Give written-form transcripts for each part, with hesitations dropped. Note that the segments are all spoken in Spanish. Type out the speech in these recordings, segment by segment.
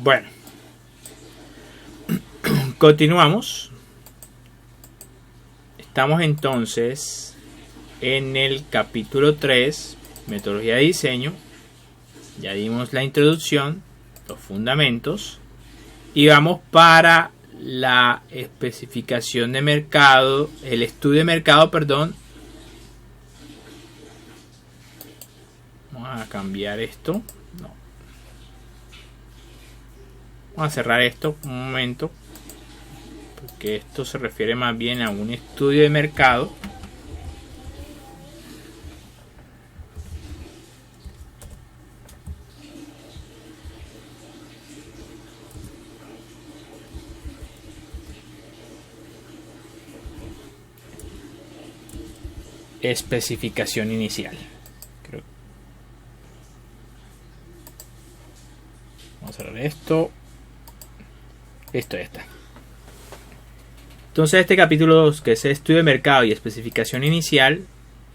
Bueno, continuamos. Estamos entonces en el capítulo 3, metodología de diseño. Ya dimos la introducción, los fundamentos, y vamos para la especificación de mercado, el estudio de mercado, perdón. Vamos a cambiar esto. No. Vamos a cerrar esto un momento, porque esto se refiere más bien a un estudio de mercado. Especificación inicial. Vamos a ver esto. Listo, ya está. Entonces este capítulo 2, que es el estudio de mercado y especificación inicial,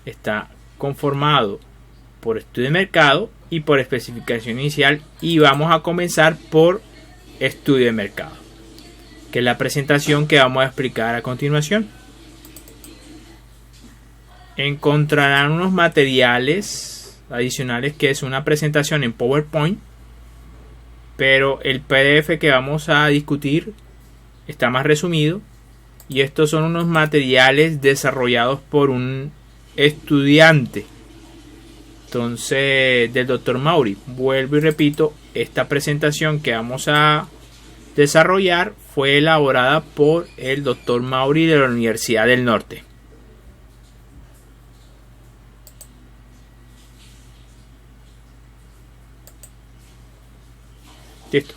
está conformado por estudio de mercado y por especificación inicial, y vamos a comenzar por estudio de mercado, que es la presentación que vamos a explicar a continuación. Encontrarán unos materiales adicionales, que es una presentación en PowerPoint, pero el PDF que vamos a discutir está más resumido, y estos son unos materiales desarrollados por un estudiante, entonces, del Dr. Maury. Vuelvo y repito, esta presentación que vamos a desarrollar fue elaborada por el Dr. Maury de la Universidad del Norte. Listo.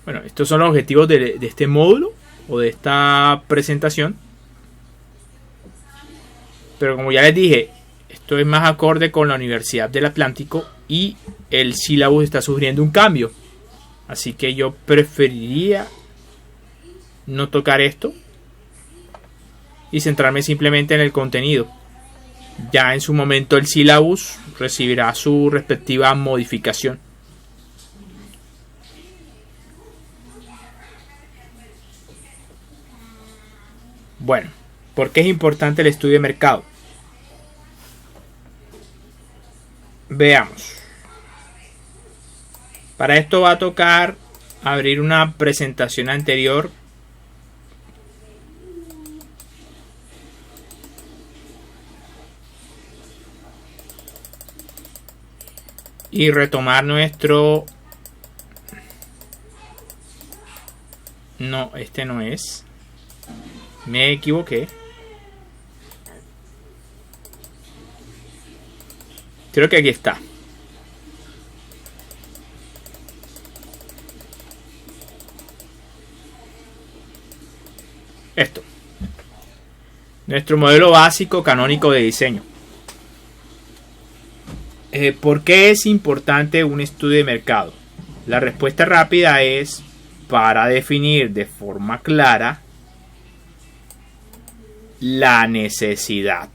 Bueno, estos son los objetivos de este módulo o de esta presentación. Pero como ya les dije, esto es más acorde con la Universidad del Atlántico y el sílabus está sufriendo un cambio. Así que yo preferiría no tocar esto y centrarme simplemente en el contenido. Ya en su momento el sílabus recibirá su respectiva modificación. Bueno, ¿por qué es importante el estudio de mercado? Veamos. Para esto va a tocar abrir una presentación anterior y retomar nuestro... No, este no es. Me equivoqué. Creo que aquí está. Esto. Nuestro modelo básico canónico de diseño. ¿Por qué es importante un estudio de mercado? La respuesta rápida es para definir de forma clara la necesidad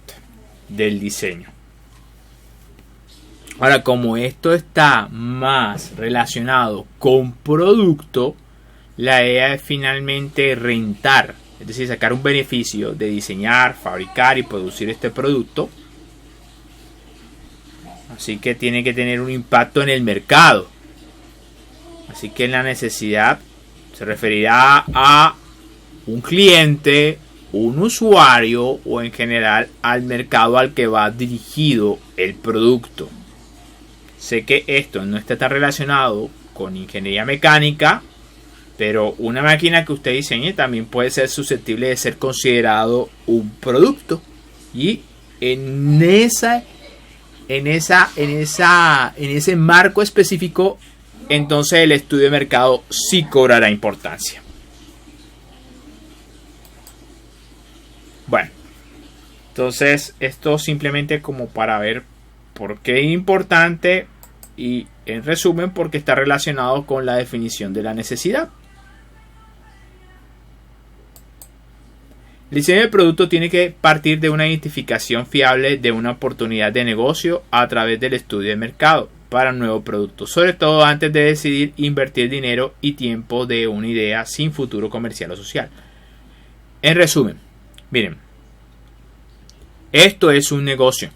del diseño. Ahora, como esto está más relacionado con producto, la idea es finalmente rentar, es decir, sacar un beneficio de diseñar, fabricar y producir este producto. Así que tiene que tener un impacto en el mercado. Así que la necesidad se referirá a un cliente, un usuario o en general al mercado al que va dirigido el producto. Sé que esto no está tan relacionado con ingeniería mecánica, pero una máquina que usted diseñe también puede ser susceptible de ser considerado un producto. Y en ese marco específico, entonces el estudio de mercado sí cobrará importancia. Bueno, entonces esto simplemente como para ver por qué es importante y en resumen porque está relacionado con la definición de la necesidad. El diseño del producto tiene que partir de una identificación fiable de una oportunidad de negocio a través del estudio de mercado para un nuevo producto, sobre todo antes de decidir invertir dinero y tiempo de una idea sin futuro comercial o social. En resumen, miren, esto es un negocio.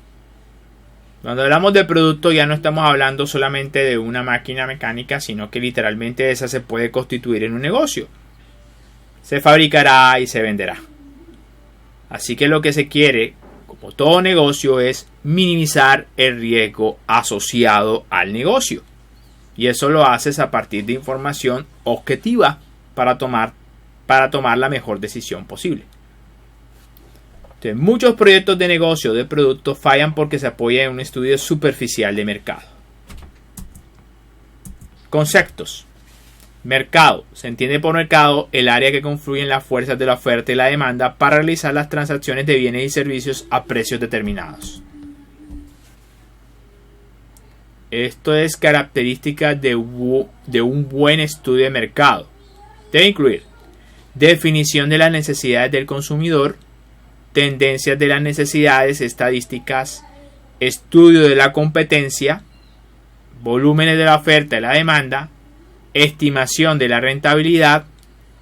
Cuando hablamos de producto ya no estamos hablando solamente de una máquina mecánica, sino que literalmente esa se puede constituir en un negocio. Se fabricará y se venderá. Así que lo que se quiere, como todo negocio, es minimizar el riesgo asociado al negocio. Y eso lo haces a partir de información objetiva para tomar la mejor decisión posible. Entonces, muchos proyectos de negocio de producto fallan porque se apoyan en un estudio superficial de mercado. Conceptos. Mercado. Se entiende por mercado el área que confluyen las fuerzas de la oferta y la demanda para realizar las transacciones de bienes y servicios a precios determinados. Esto es característica de un buen estudio de mercado. Debe incluir definición de las necesidades del consumidor, tendencias de las necesidades, estadísticas, estudio de la competencia, volúmenes de la oferta y la demanda, estimación de la rentabilidad,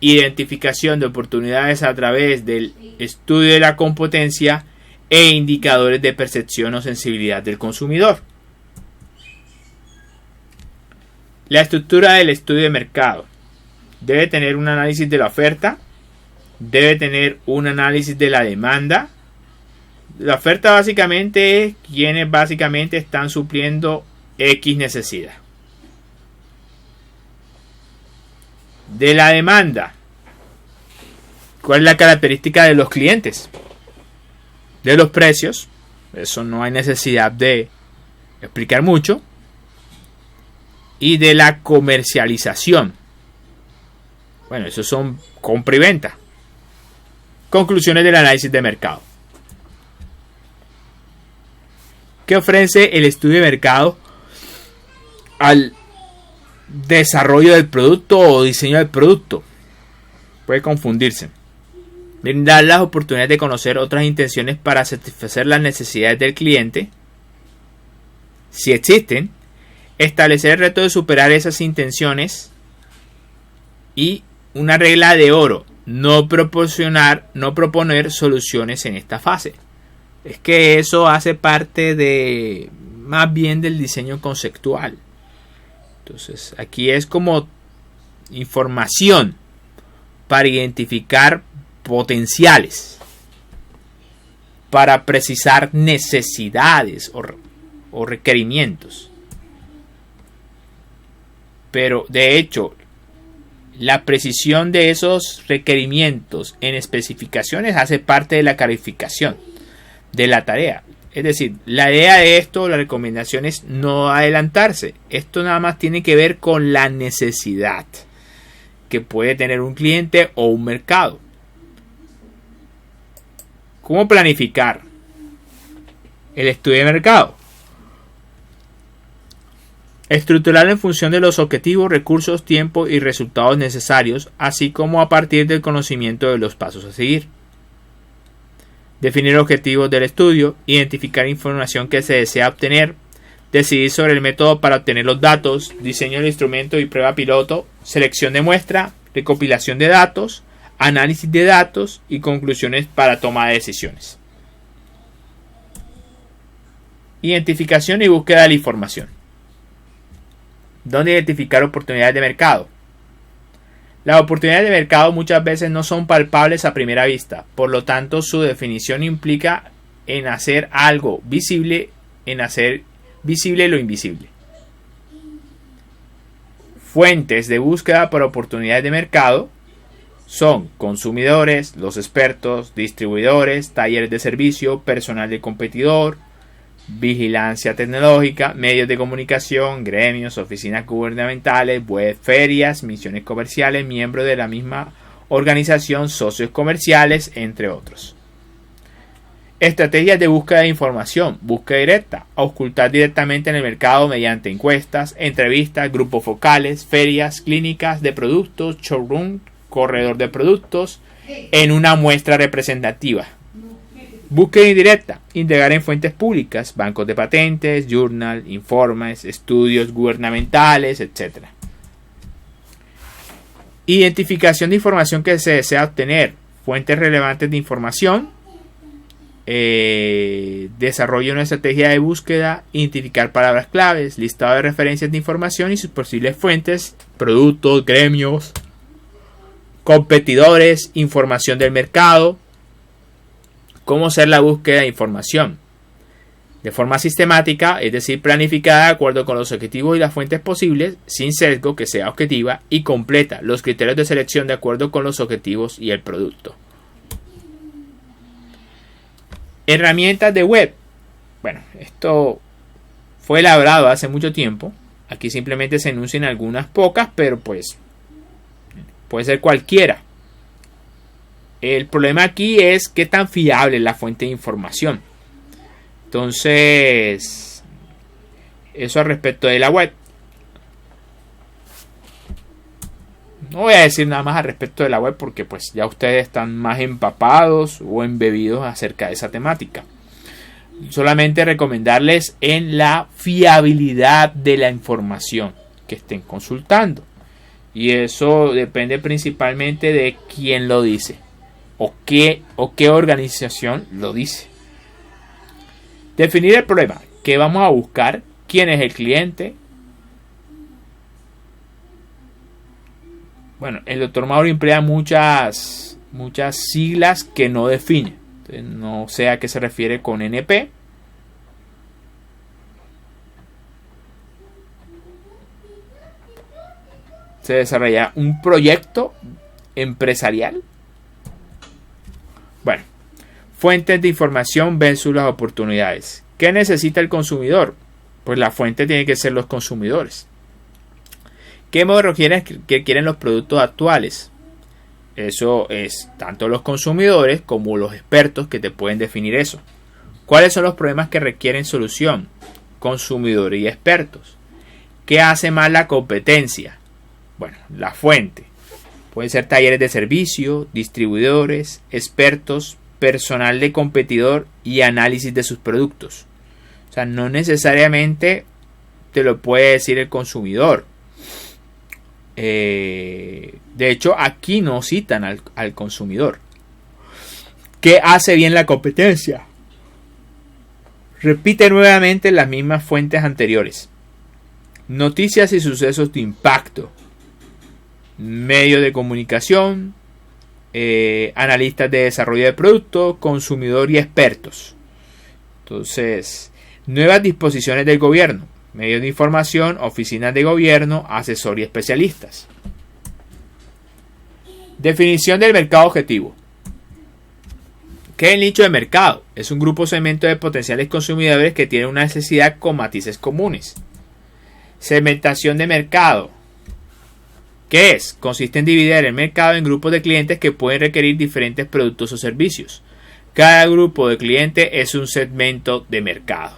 identificación de oportunidades a través del estudio de la competencia e indicadores de percepción o sensibilidad del consumidor. La estructura del estudio de mercado debe tener un análisis de la oferta, debe tener un análisis de la demanda. La oferta básicamente es quienes básicamente están supliendo X necesidad. De la demanda, ¿cuál es la característica de los clientes? De los precios, eso no hay necesidad de explicar mucho. Y de la comercialización, bueno, esos son compra y venta. Conclusiones del análisis de mercado. ¿Qué ofrece el estudio de mercado al desarrollo del producto o diseño del producto? Puede confundirse. Brindar las oportunidades de conocer otras intenciones para satisfacer las necesidades del cliente, si existen. Establecer el reto de superar esas intenciones. Y una regla de oro: no proponer soluciones en esta fase. Es que eso hace parte de más bien del diseño conceptual. Entonces aquí es como información para identificar potenciales, para precisar necesidades o requerimientos. Pero de hecho, la precisión de esos requerimientos en especificaciones hace parte de la calificación de la tarea. Es decir, la idea de esto, la recomendación es no adelantarse. Esto nada más tiene que ver con la necesidad que puede tener un cliente o un mercado. ¿Cómo planificar el estudio de mercado? Estructurar en función de los objetivos, recursos, tiempo y resultados necesarios, así como a partir del conocimiento de los pasos a seguir. Definir objetivos del estudio, identificar información que se desea obtener, decidir sobre el método para obtener los datos, diseño del instrumento y prueba piloto, selección de muestra, recopilación de datos, análisis de datos y conclusiones para toma de decisiones. Identificación y búsqueda de la información. ¿Dónde identificar oportunidades de mercado? Las oportunidades de mercado muchas veces no son palpables a primera vista, por lo tanto su definición implica en hacer algo visible, en hacer visible lo invisible. Fuentes de búsqueda por oportunidades de mercado son consumidores, los expertos, distribuidores, talleres de servicio, personal del competidor, vigilancia tecnológica, medios de comunicación, gremios, oficinas gubernamentales, web, ferias, misiones comerciales, miembros de la misma organización, socios comerciales, entre otros. Estrategias de búsqueda de información, búsqueda directa, ocultar directamente en el mercado mediante encuestas, entrevistas, grupos focales, ferias, clínicas de productos, showroom, corredor de productos, en una muestra representativa. Búsqueda indirecta. Indagar en fuentes públicas, bancos de patentes, journal, informes, estudios gubernamentales, etc. Identificación de información que se desea obtener. Fuentes relevantes de información. Desarrollo de una estrategia de búsqueda. Identificar palabras claves. Listado de referencias de información y sus posibles fuentes. Productos, gremios, competidores, información del mercado. Cómo hacer la búsqueda de información de forma sistemática, es decir, planificada de acuerdo con los objetivos y las fuentes posibles, sin sesgo, que sea objetiva y completa. Los criterios de selección de acuerdo con los objetivos y el producto. Herramientas de web. Bueno, esto fue elaborado hace mucho tiempo. Aquí simplemente se enuncian algunas pocas, pero pues puede ser cualquiera. El problema aquí es qué tan fiable es la fuente de información. Entonces, eso al respecto de la web. No voy a decir nada más al respecto de la web porque pues ya ustedes están más empapados o embebidos acerca de esa temática. Solamente recomendarles en la fiabilidad de la información que estén consultando. Y eso depende principalmente de quién lo dice. O qué organización lo dice. Definir el problema. ¿Qué vamos a buscar? ¿Quién es el cliente? Bueno, el doctor Mauro emplea muchas siglas que no define. Entonces, no sé a qué se refiere con NP. Se desarrolla un proyecto empresarial. Bueno, fuentes de información versus las oportunidades. ¿Qué necesita el consumidor? Pues la fuente tiene que ser los consumidores. ¿Qué metodologías que quieren los productos actuales? Eso es tanto los consumidores como los expertos que te pueden definir eso. ¿Cuáles son los problemas que requieren solución? Consumidores y expertos. ¿Qué hace más la competencia? Bueno, la fuente. Pueden ser talleres de servicio, distribuidores, expertos, personal de competidor y análisis de sus productos. O sea, no necesariamente te lo puede decir el consumidor. De hecho, aquí no citan al consumidor. ¿Qué hace bien la competencia? Repite nuevamente las mismas fuentes anteriores. Noticias y sucesos de impacto. Medios de comunicación, analistas de desarrollo de producto, consumidor y expertos. Entonces, nuevas disposiciones del gobierno, medios de información, oficinas de gobierno, asesor y especialistas. Definición del mercado objetivo. ¿Qué es el nicho de mercado? Es un grupo o segmento de potenciales consumidores que tienen una necesidad con matices comunes. Segmentación de mercado. ¿Qué es? Consiste en dividir el mercado en grupos de clientes que pueden requerir diferentes productos o servicios. Cada grupo de clientes es un segmento de mercado.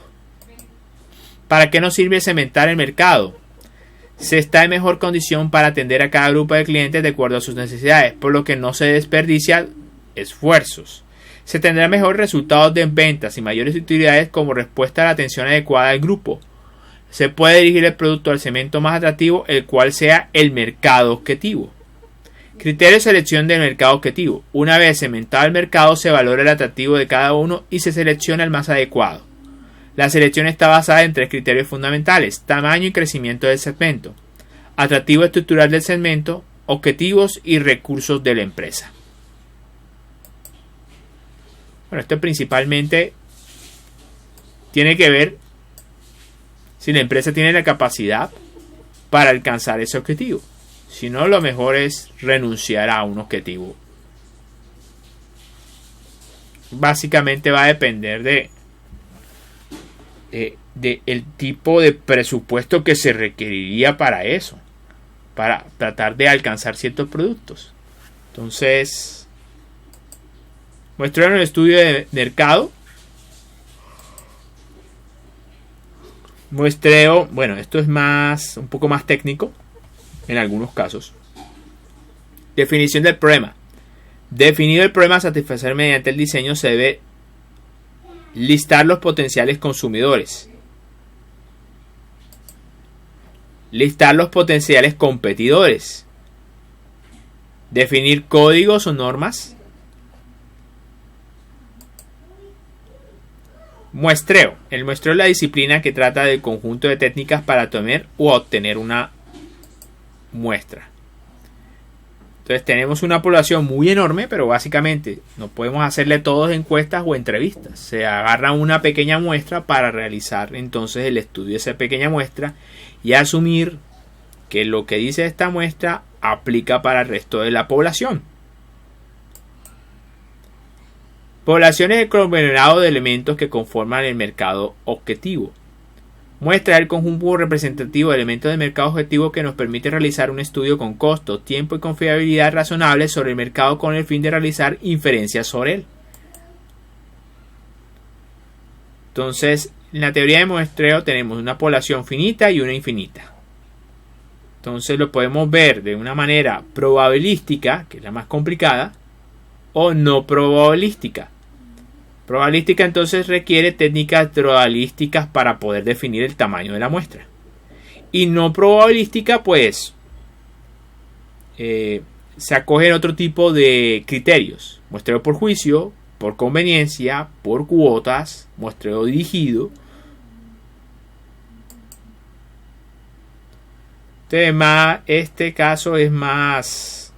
¿Para qué nos sirve segmentar el mercado? Se está en mejor condición para atender a cada grupo de clientes de acuerdo a sus necesidades, por lo que no se desperdician esfuerzos. Se tendrán mejores resultados de ventas y mayores utilidades como respuesta a la atención adecuada al grupo. Se puede dirigir el producto al segmento más atractivo, el cual sea el mercado objetivo. Criterio de selección del mercado objetivo. Una vez segmentado el mercado, se valora el atractivo de cada uno y se selecciona el más adecuado. La selección está basada en 3 criterios fundamentales: tamaño y crecimiento del segmento, atractivo estructural del segmento, objetivos y recursos de la empresa. Bueno, esto principalmente tiene que ver si la empresa tiene la capacidad para alcanzar ese objetivo. Si no, lo mejor es renunciar a un objetivo. Básicamente va a depender de el tipo de presupuesto que se requeriría para eso, para tratar de alcanzar ciertos productos. Entonces, muestran el estudio de mercado. Muestreo, bueno, esto es un poco más técnico en algunos casos. Definición del problema. Definido el problema a satisfacer mediante el diseño, se debe listar los potenciales consumidores, listar los potenciales competidores, definir códigos o normas. Muestreo. El muestreo es la disciplina que trata del conjunto de técnicas para tomar o obtener una muestra. Entonces tenemos una población muy enorme, pero básicamente no podemos hacerle todos encuestas o entrevistas. Se agarra una pequeña muestra para realizar entonces el estudio de esa pequeña muestra y asumir que lo que dice esta muestra aplica para el resto de la población. Población es el conglomerado de elementos que conforman el mercado objetivo. Muestra el conjunto representativo de elementos del mercado objetivo que nos permite realizar un estudio con costo, tiempo y confiabilidad razonables sobre el mercado con el fin de realizar inferencias sobre él. Entonces, en la teoría de muestreo tenemos una población finita y una infinita. Entonces lo podemos ver de una manera probabilística, que es la más complicada, o no probabilística. Probabilística entonces requiere técnicas probabilísticas para poder definir el tamaño de la muestra. Y no probabilística pues se acogen otro tipo de criterios. Muestreo por juicio, por conveniencia, por cuotas, muestreo dirigido. Este caso es más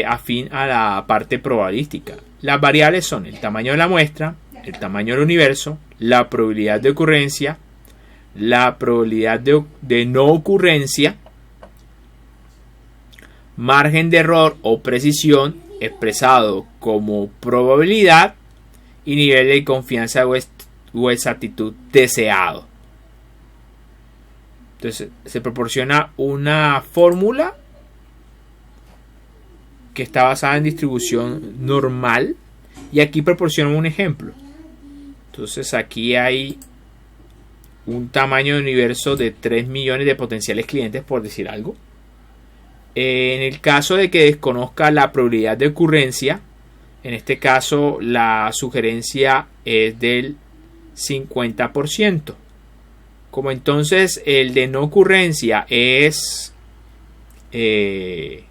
afín a la parte probabilística. Las variables son el tamaño de la muestra, el tamaño del universo, la probabilidad de ocurrencia, la probabilidad de no ocurrencia, margen de error o precisión expresado como probabilidad y nivel de confianza o exactitud deseado. Entonces se proporciona una fórmula que está basada en distribución normal y aquí proporciona un ejemplo. Entonces aquí hay un tamaño de universo de 3 millones de potenciales clientes, por decir algo. En el caso de que desconozca la probabilidad de ocurrencia, en este caso la sugerencia es del 50%. Como entonces el de no ocurrencia es el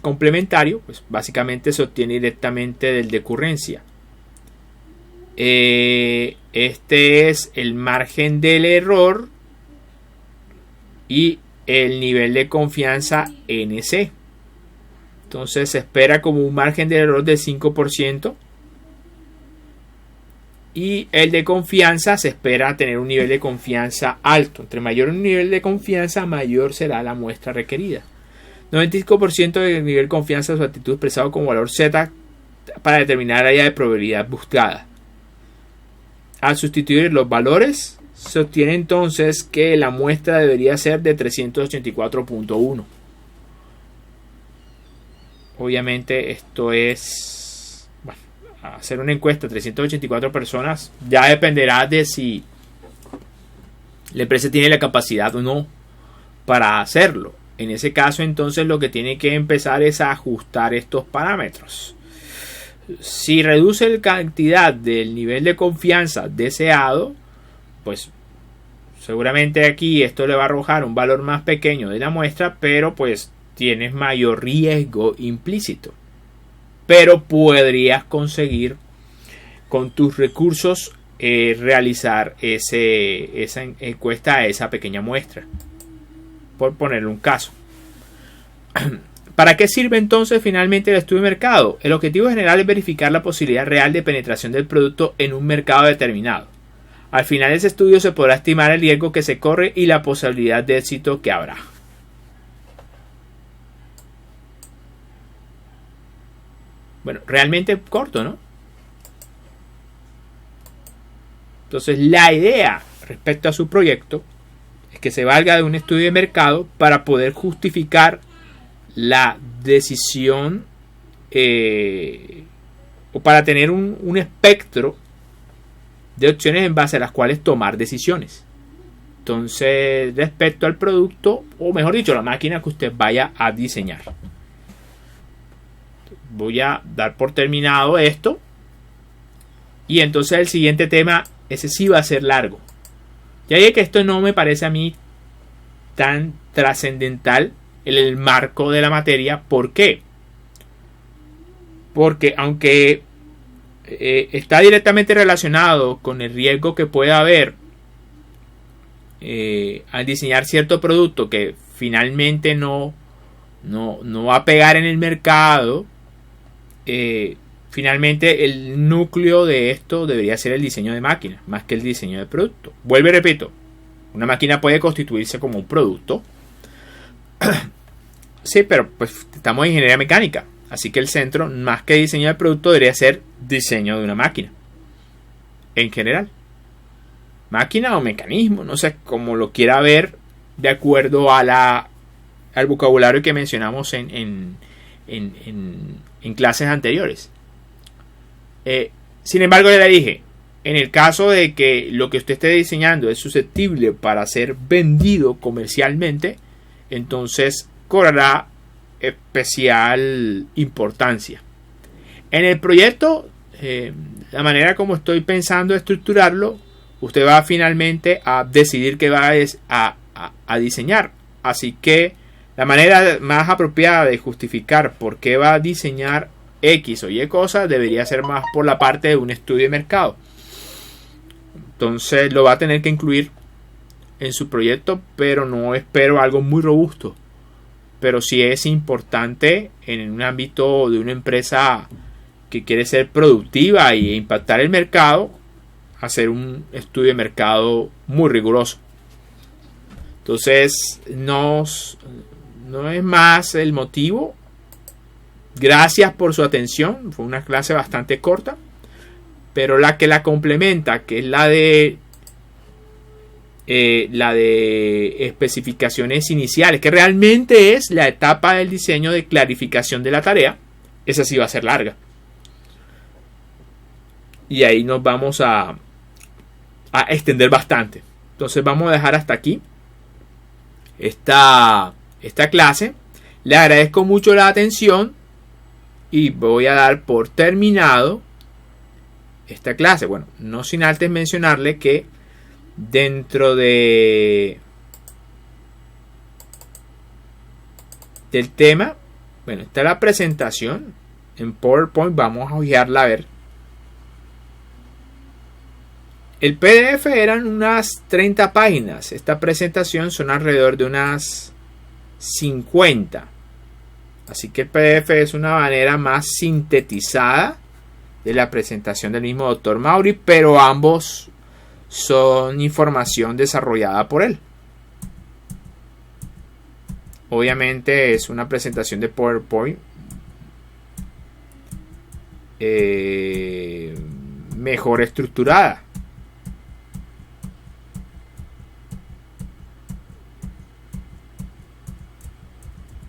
complementario, pues básicamente se obtiene directamente del de ocurrencia. Este es el margen del error y el nivel de confianza NC. Entonces se espera como un margen de error del 5%. Y el de confianza se espera tener un nivel de confianza alto. Entre mayor el nivel de confianza, mayor será la muestra requerida. 95% del nivel de confianza de su actitud expresado como valor Z para determinar el área de probabilidad buscada. Al sustituir los valores, se obtiene entonces que la muestra debería ser de 384.1. Obviamente esto es, bueno, hacer una encuesta a 384 personas ya dependerá de si la empresa tiene la capacidad o no para hacerlo. En ese caso entonces lo que tiene que empezar es a ajustar estos parámetros. Si reduce la cantidad del nivel de confianza deseado, pues seguramente aquí esto le va a arrojar un valor más pequeño de la muestra, pero pues tienes mayor riesgo implícito. Pero podrías conseguir con tus recursos realizar esa encuesta a esa pequeña muestra, por ponerle un caso. ¿Para qué sirve entonces finalmente el estudio de mercado? El objetivo general es verificar la posibilidad real de penetración del producto en un mercado determinado. Al final de ese estudio se podrá estimar el riesgo que se corre y la posibilidad de éxito que habrá. Bueno, realmente corto, ¿no? Entonces la idea respecto a su proyecto es que se valga de un estudio de mercado para poder justificar la decisión o para tener un espectro de opciones en base a las cuales tomar decisiones. Entonces, respecto al producto, o mejor dicho, la máquina que usted vaya a diseñar. Voy a dar por terminado esto. Y entonces el siguiente tema, ese sí va a ser largo. Ya que esto no me parece a mí tan trascendental en el marco de la materia. ¿Por qué? Porque aunque está directamente relacionado con el riesgo que pueda haber al diseñar cierto producto que finalmente no va a pegar en el mercado, finalmente el núcleo de esto debería ser el diseño de máquina más que el diseño de producto. Vuelvo y repito, una máquina puede constituirse como un producto. Sí, pero pues estamos en ingeniería mecánica, así que el centro, más que diseño de producto, debería ser diseño de una máquina en general. Máquina o mecanismo, no sé, como lo quiera ver, de acuerdo a al vocabulario que mencionamos en clases anteriores. Sin embargo, ya le dije, en el caso de que lo que usted esté diseñando es susceptible para ser vendido comercialmente, entonces cobrará especial importancia. En el proyecto, la manera como estoy pensando estructurarlo, usted va finalmente a decidir qué va a diseñar. Así que la manera más apropiada de justificar por qué va a diseñar X o Y cosas debería ser más por la parte de un estudio de mercado. Entonces lo va a tener que incluir en su proyecto, pero no espero algo muy robusto. Pero sí es importante en un ámbito de una empresa que quiere ser productiva e impactar el mercado, hacer un estudio de mercado muy riguroso. Entonces no es más el motivo. Gracias por su atención. Fue una clase bastante corta, pero la que la complementa, que es la de especificaciones iniciales, que realmente es la etapa del diseño de clarificación de la tarea, esa sí va a ser larga. Y ahí nos vamos a extender bastante. Entonces vamos a dejar hasta aquí esta clase. Le agradezco mucho la atención y voy a dar por terminado esta clase. Bueno, no sin antes mencionarle que dentro del tema, bueno, está la presentación en PowerPoint. Vamos a hojearla a ver. El PDF eran unas 30 páginas. Esta presentación son alrededor de unas 50. Así que el PDF es una manera más sintetizada de la presentación del mismo Dr. Mauri, pero ambos son información desarrollada por él. Obviamente es una presentación de PowerPoint mejor estructurada.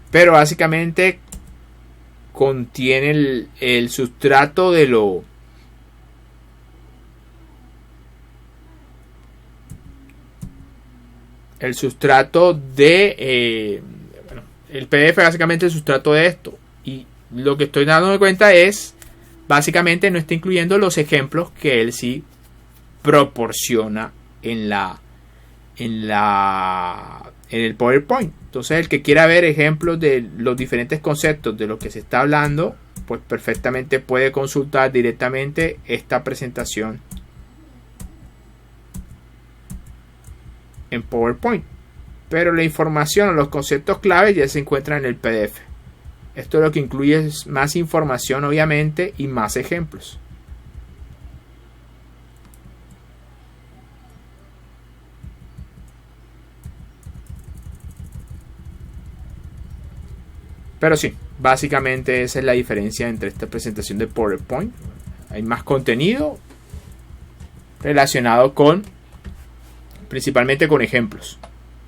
Pero básicamente contiene el sustrato de lo el PDF básicamente es el sustrato de esto, y lo que estoy dándome cuenta es básicamente no está incluyendo los ejemplos que él sí proporciona en el PowerPoint. Entonces el que quiera ver ejemplos de los diferentes conceptos de lo que se está hablando, pues perfectamente puede consultar directamente esta presentación en PowerPoint. Pero la información o los conceptos claves ya se encuentran en el PDF. Esto lo que incluye es más información, obviamente, y más ejemplos. Pero sí, básicamente esa es la diferencia entre esta presentación de PowerPoint. Hay más contenido relacionado principalmente con ejemplos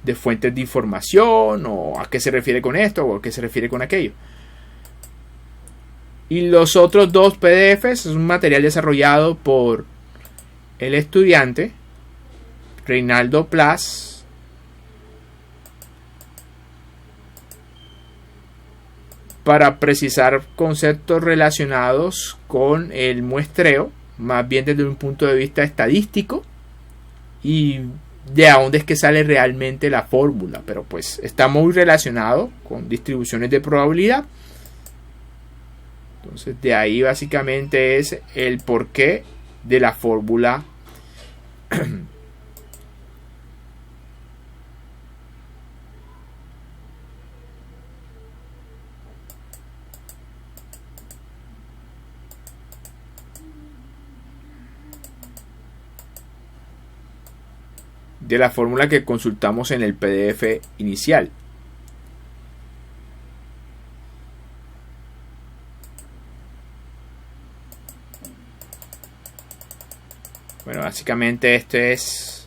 de fuentes de información, o a qué se refiere con esto o a qué se refiere con aquello. Y los otros dos PDFs es un material desarrollado por el estudiante Reinaldo Plas para precisar conceptos relacionados con el muestreo, más bien desde un punto de vista estadístico, y de dónde es que sale realmente la fórmula, pero pues está muy relacionado con distribuciones de probabilidad. Entonces de ahí básicamente es el porqué de la fórmula que consultamos en el PDF inicial. Bueno, básicamente esto es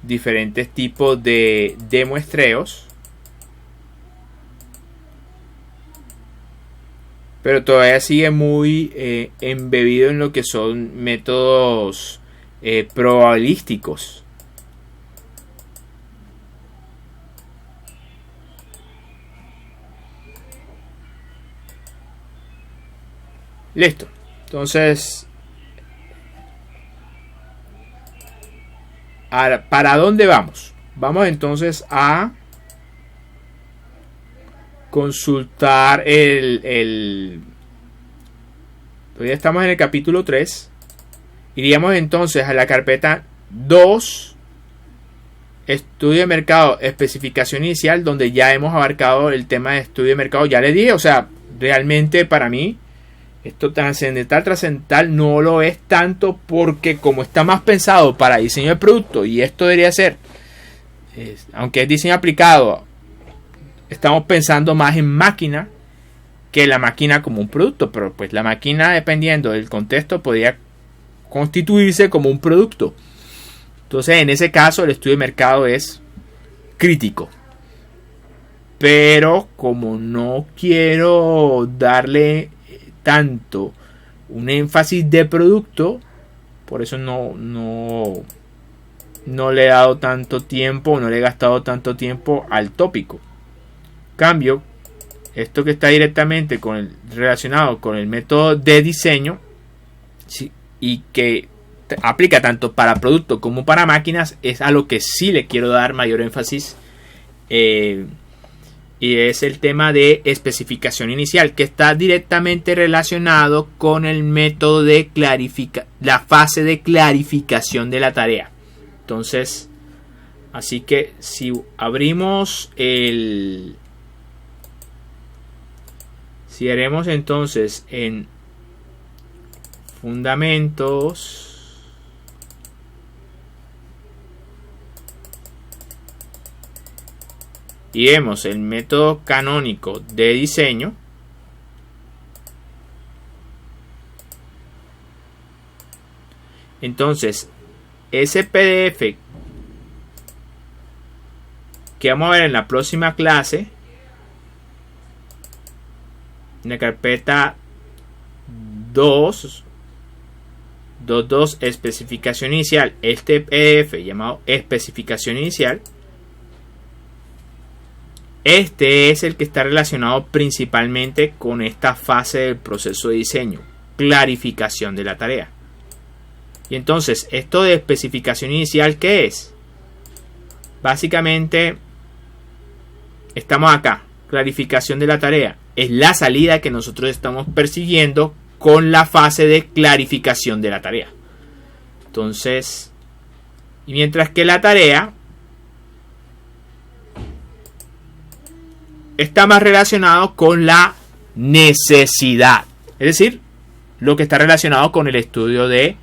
diferentes tipos de muestreos, pero todavía sigue muy embebido en lo que son métodos probabilísticos. Listo. Entonces, ¿para dónde vamos? Vamos entonces a consultar todavía estamos en el capítulo 3. Iríamos entonces a la carpeta 2, estudio de mercado, especificación inicial, donde ya hemos abarcado el tema de estudio de mercado. Ya les dije, o sea, realmente para mí esto trascendental no lo es tanto, porque como está más pensado para diseño de producto, y esto debería ser, aunque es diseño aplicado, estamos pensando más en máquina que la máquina como un producto, pero pues la máquina, dependiendo del contexto, podría constituirse como un producto. Entonces en ese caso el estudio de mercado es crítico, pero como no quiero darle tanto un énfasis de producto, por eso no le he dado tanto tiempo, no le he gastado tanto tiempo al tópico. Cambio, esto que está directamente relacionado con el método de diseño, ¿sí?, y que aplica tanto para productos como para máquinas, es a lo que sí le quiero dar mayor énfasis, y es el tema de especificación inicial, que está directamente relacionado con el método de la fase de clarificación de la tarea. Entonces, así que si abrimos si haremos entonces en fundamentos, y vemos el método canónico de diseño, entonces ese PDF que vamos a ver en la próxima clase, en la carpeta 2, especificación inicial, este PDF llamado especificación inicial, este es el que está relacionado principalmente con esta fase del proceso de diseño, clarificación de la tarea. Y entonces, esto de especificación inicial, ¿qué es? Básicamente, estamos acá, clarificación de la tarea. Es la salida que nosotros estamos persiguiendo con la fase de clarificación de la tarea. Entonces, y mientras que la tarea está más relacionado con la necesidad, es decir, lo que está relacionado con el estudio de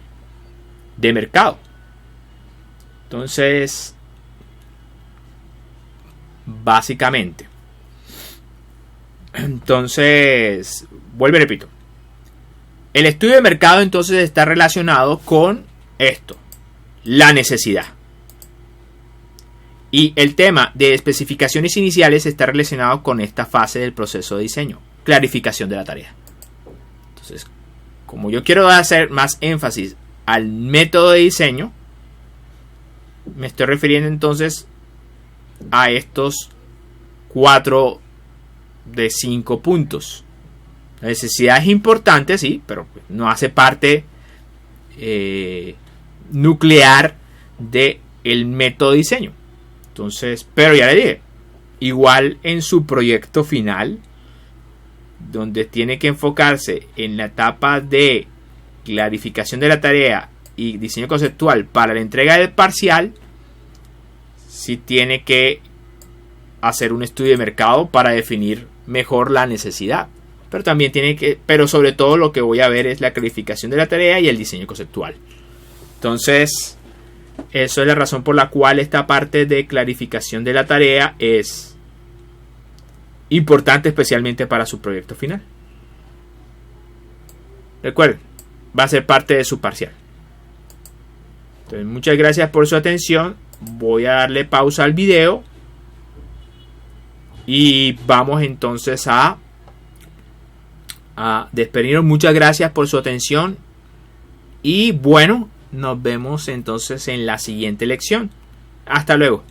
mercado. Entonces, básicamente, vuelvo y repito, el estudio de mercado entonces está relacionado con esto, la necesidad. Y el tema de especificaciones iniciales está relacionado con esta fase del proceso de diseño, clarificación de la tarea. Entonces, como yo quiero hacer más énfasis al método de diseño, me estoy refiriendo entonces a estos 4 de 5 puntos. La necesidad es importante, sí, pero no hace parte nuclear del método de diseño. Entonces, pero ya le dije, igual en su proyecto final, donde tiene que enfocarse en la etapa de clarificación de la tarea y diseño conceptual para la entrega del parcial, sí tiene que hacer un estudio de mercado para definir mejor la necesidad. Pero también pero sobre todo lo que voy a ver es la clarificación de la tarea y el diseño conceptual. Entonces, eso es la razón por la cual esta parte de clarificación de la tarea es importante, especialmente para su proyecto final. Recuerden, va a ser parte de su parcial. Entonces, muchas gracias por su atención. Voy a darle pausa al video y vamos entonces a despedirnos. Muchas gracias por su atención y bueno, nos vemos entonces en la siguiente lección. Hasta luego.